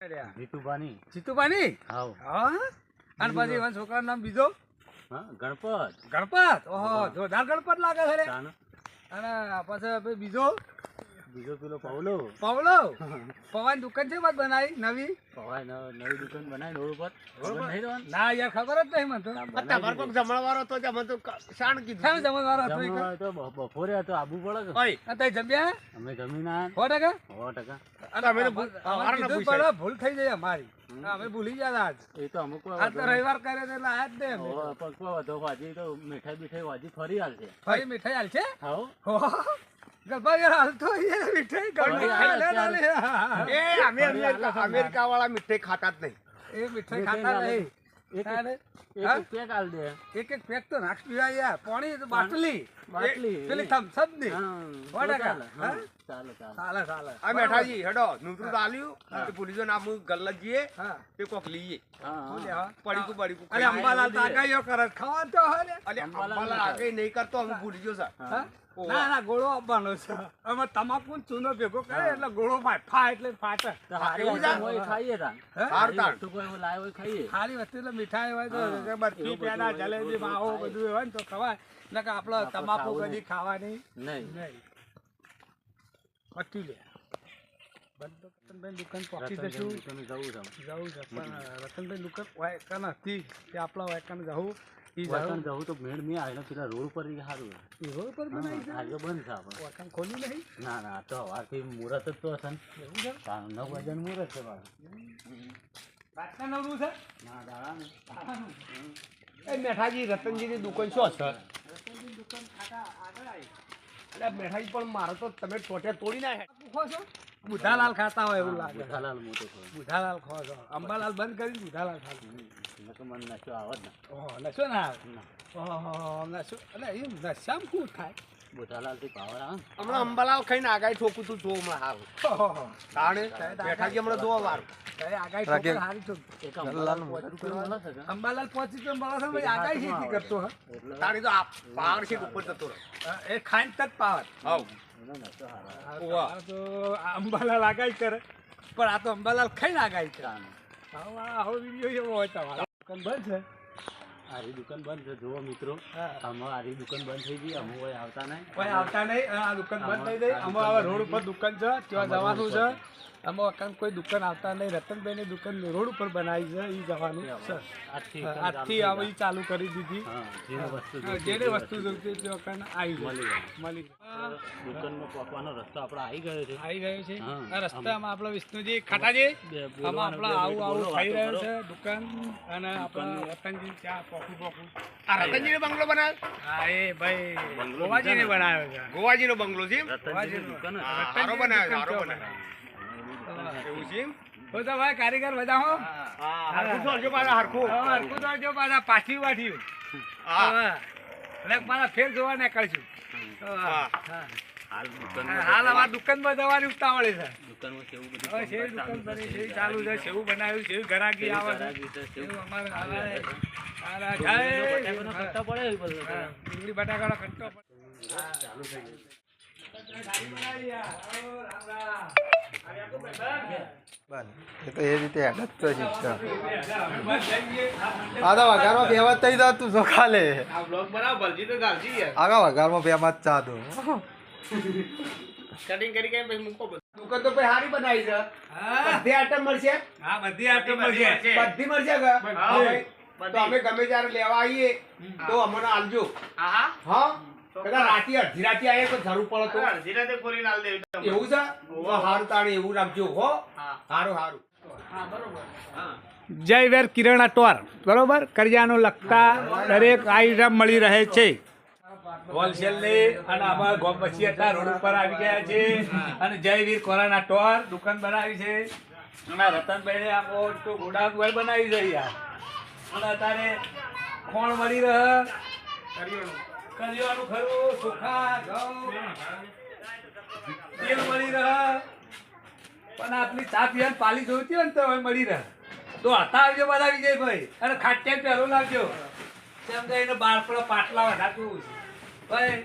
જીતુભાની જીતુભાની હાવ હા અને પછી એવા છોકરાનું નામ બીજો હા ગણપત ગણપત ઓહો જોરદાર ગણપત લાગે છે રે તાન અને પછી બીજો બીજો પેલો પવલો પવલો પવાની દુકાન છે બાદ બનાવી નવી પવાય નવી દુકાન બનાવી રોડ ઉપર ખબર નહીં રહેવાનું? ના યાર ખબર જ નહીં મને તો તમારે કોઈક જમણવારો તો જમણ તો શાણ કીધું શાનો જમણવારો હતો ઈ જમવા તો બપોરે હતો આબુ પડે કે ઓય આ તઈ જમ્યા અમે જમીન આયા 100%? 100%. અને અમે તો અમારે સવારના કીધું પૂછ્યા. પણ ભૂલ થઈ જાય અમારી અમે ભૂલી ગયા આજ એ તો અમુક આજ તો રવિવાર કર્યો તો એટલે આયા જ ને અમે. વધો ભાજી તો મીઠાઈ બીઠાઈ ભાજી ફરી હાલશે ફરી મીઠાઈ હાલ છે હાવ ગરબા યાર હાલતો એ મીઠાઈ ગરબા એ અમે અમેરિકા વાળા મીઠાઈ ખાતા જ નહીં. એ મીઠાઈ ખાતા નહીં એક તારે? એક પેક હાલ દે એક એક પેક તો નાખ પીવા યાર પાણી તો બાટલી બાટલી. પેલી થમ્સઅપ ની હા, 100%. ચાલે. હા, હા? ચાલે ચાલે ચાલે ચાલે આ મેઠાજી હેડો નૂતરું આલ્યું તે ભૂલી નામ ગલ્લત જઈએ હા તે કોક લઈએ હા શું હા. લેવા? પડીકું પડીકું અલે અંબાલાલ તો આગાહીઓ કરે છે. ખાવા તો હોય ને અલે અંબાલાલ આગળ નહીં કરતો અમે ભૂલી ગયો સર હા? ના ના ગોળો આપવાનો છે અમે તમાકુ ને ચૂનો ભેગો કરે એટલે ગોળો ફા એટલે ફાટે તો હારી એવું વસ્તુ છે? હોય ખાઈએ તાન. હે? હારું તાણ. વસ્તુ કોઈ એવું લાવ્યો હોય ખાઈએ સારી વસ્તુ એટલે મીઠાઈ હોય તો હા. કે બરફી એવું બધું પેડા હોય, જલેબી એવું માવો બધું બધું હોય ને તો ખવાય એટલે કે આપણે આપણે તમાકુ ખાવું કદી નહીં. ખાવાની નહીં નહીં પટી લે બંધ તો રતનભાઈ દુકાન પહોંચી જશું તમે જવું છે જવું છે પણ રતનભાઈ દુકાન વાયકાન હતી તે આપણા વાયકાન જવું ઈ વાસણ જવું જવું તો મેળ મેં આવીને પેલા રોડ પર ઈ સારું રોડ પર બનાવી છે હાજો બંધ છે આપણે વાયકાન ખોલી નહીં ના ના આ તો સવારથી મુહૂર્ત જ તો હશે ને. એવું છે 9 વાગ્યાનું મુહૂર્ત છે મારું. વાયકાન નવરું છે ના દાડા ને. એ મેઠાજી રતનજીની દુકાન શું છે રતનભાઈ દુકાન ખાતા આગળ આવી એટલે મેઠાજી પણ મારો તો તમે ટોટિયા તોડી નાખ્યા. પૂછો છો બુધાલાલ ખાતા હોય એવું લાગે જેઠાલાલ મોટો થયો. બુધાલાલ ખો છો અંબાલાલ બંધ કરીને બુધાલાલ ખાતું એને તો મને નશો આવે જ ને. ઓહો નશો ના આવે ના. ઓહો નશો એટલે એ નશામાં શું થાય જેઠાલાલથી પાવર આવે ને. હમણાં અંબાલાલ ખાઈને આગાઈ ઠોકું તું જો હમણાં હારું ઓહો તાણે મેઠાજી હમણાં જોવા વારું કઈ આગાહી ઠોકર હારી તો એક અંબાલાલ 5 રૂપિયા મળે છે કે? અંબાલાલ પહોંચી તો મળે છે ભાઈ આગાહી ખેતી કરતો હ એટલે તાણી તો આ પહાડ છે કે ઉપર જતો રહે એ ખાઈને તક પાવર હાવ એનો નશો હારો. ઓવા. આ તો આ અંબાલાલ આગાહી કરે પણ આ તો અંબાલાલ ખાઈને આગાહી કરે તાને. આવો વિડીયો એવો હોય તમારો દુકાન બંધ છે આરી દુકાન બંધ છે જુઓ મિત્રો. હા આમાં આરી દુકાન બંધ થઈ ગઈ અમે કોઈ આવતા નહીં. કોઈ આવતા નહીં આ દુકાન બંધ થઈ ગઈ અમે હવે રોડ ઉપર દુકાન છે ત્યાં જવાનું છે અમે અકાન કોઈ દુકાન આવતા નહીં રતનભાઈની દુકાન રોડ ઉપર બનાવી છે એ જવાનું છે આજથી હવે ઈ ચાલુ કરી દીધી હા, જેને વસ્તુ હા, જોઈતી જેને એ વસ્તુ જોઈતી તે અકાન આવી મળી જાય જાય. મળી જાય. દુકાનમાં પહોંચવાનો રસ્તો આપણે આવી ગયો છે. આવી ગયો છે હા. આ રસ્તામાં આપણે વિષ્ણુજી ખાટાજી આમાં બોલવાનું આપણે બે આવું મિનિટ આવું બોલો, ખાઈ વાતો રહ્યો કરો. છે દુકાન અને આપણે રતનજી ચા પોખું પોખું આ રતનજીનો બંગલો બનાવ્યો હા એ ભાઈ ગોવાજીને બનાવ્યો છે ગોવાજીનો બંગલો છે એમ? રતનજીની દુકાન જ. હા, હારો બનાવ્યો હારો બનાવ્યો એવું છે એમ? તો તો ભાઈ કારીગર બધા હો હા હરખું સોરજો પાછા હરખું હરકું તો જો પાછા પાછી વાઠી હા એટલે પાછા ફેર જોવા નીકળશું હા. હાલ દુકાનમાં હાલ અમારા દુકાનમાં જવાની ઉતાવળી છે દુકાનમાં કેવું બધું હવે શેર દુકાન બની છે ચાલુ છે સેવું બનાવ્યું છે ગરાગી આવે છે ગરાગી છે, સેવું સેવું અમારે આવે આવે છે. સારા બટાકાનો જાય ખર્ચો પડે એ બધો. હા, ડુંગળી બટાકાનો ખર્ચો ચાલુ થઈ ગયું. એ તો એ રીતે હેડત તો શીખતા આ તો વઘારમાં બેમાં થઈ જાવ તું જો ખાલે આ બ્લોગ બનાવ ભલજી તો ગાલજી યાર આગા વઘારમાં બેમાં જ ચા દો કટિંગ કરી કે પછી મૂકો બધું. દુકાન તો ભાઈ હારી બનાવી છે બધી આઈટમ મળશે હા બધી આઈટમ મળશે બધી મળશે કે હા, ભાઈ. તો અમે ગમે ત્યારે લેવા આવીએ તો અમને આલજો હા હા કદાચ રાતે અડધી રાતે આવીએ તો જરૂર પડે તો અડધી રાતે ખોલીને આલ દેવી એવું છે હારું તાણે એવું રાખજો હો હારું હારું જય વેર કિરણા ટોર બરોબર કરિયાનું લગતા દરેક આઈટમ મળી રહે છે હોલસેલ ની અને અમારા ગોમબચી હતા રોડ ઉપર આવી ગયા છે અને જયવીર કોરાના ટોર દુકાન બનાવી છે અને રતનભાઈ આ મોટું ગોડાઉન ઘર બનાવી છે યાર અને અત્યારે ખોણ મળી રહે કરિયાનું ખરું ચોખા ઘઉં તેલ મળી રહે પણ આપની ચા પીવાની પાલી જોઈતી હોય ને તો હવે મળી રહે તો હતા આવજો બધા વિજયભાઈ અને ખાટિયા પહેલો લાવજો તેમ તો એને બાળપણો પાટલા વધારતું છે ભાઈ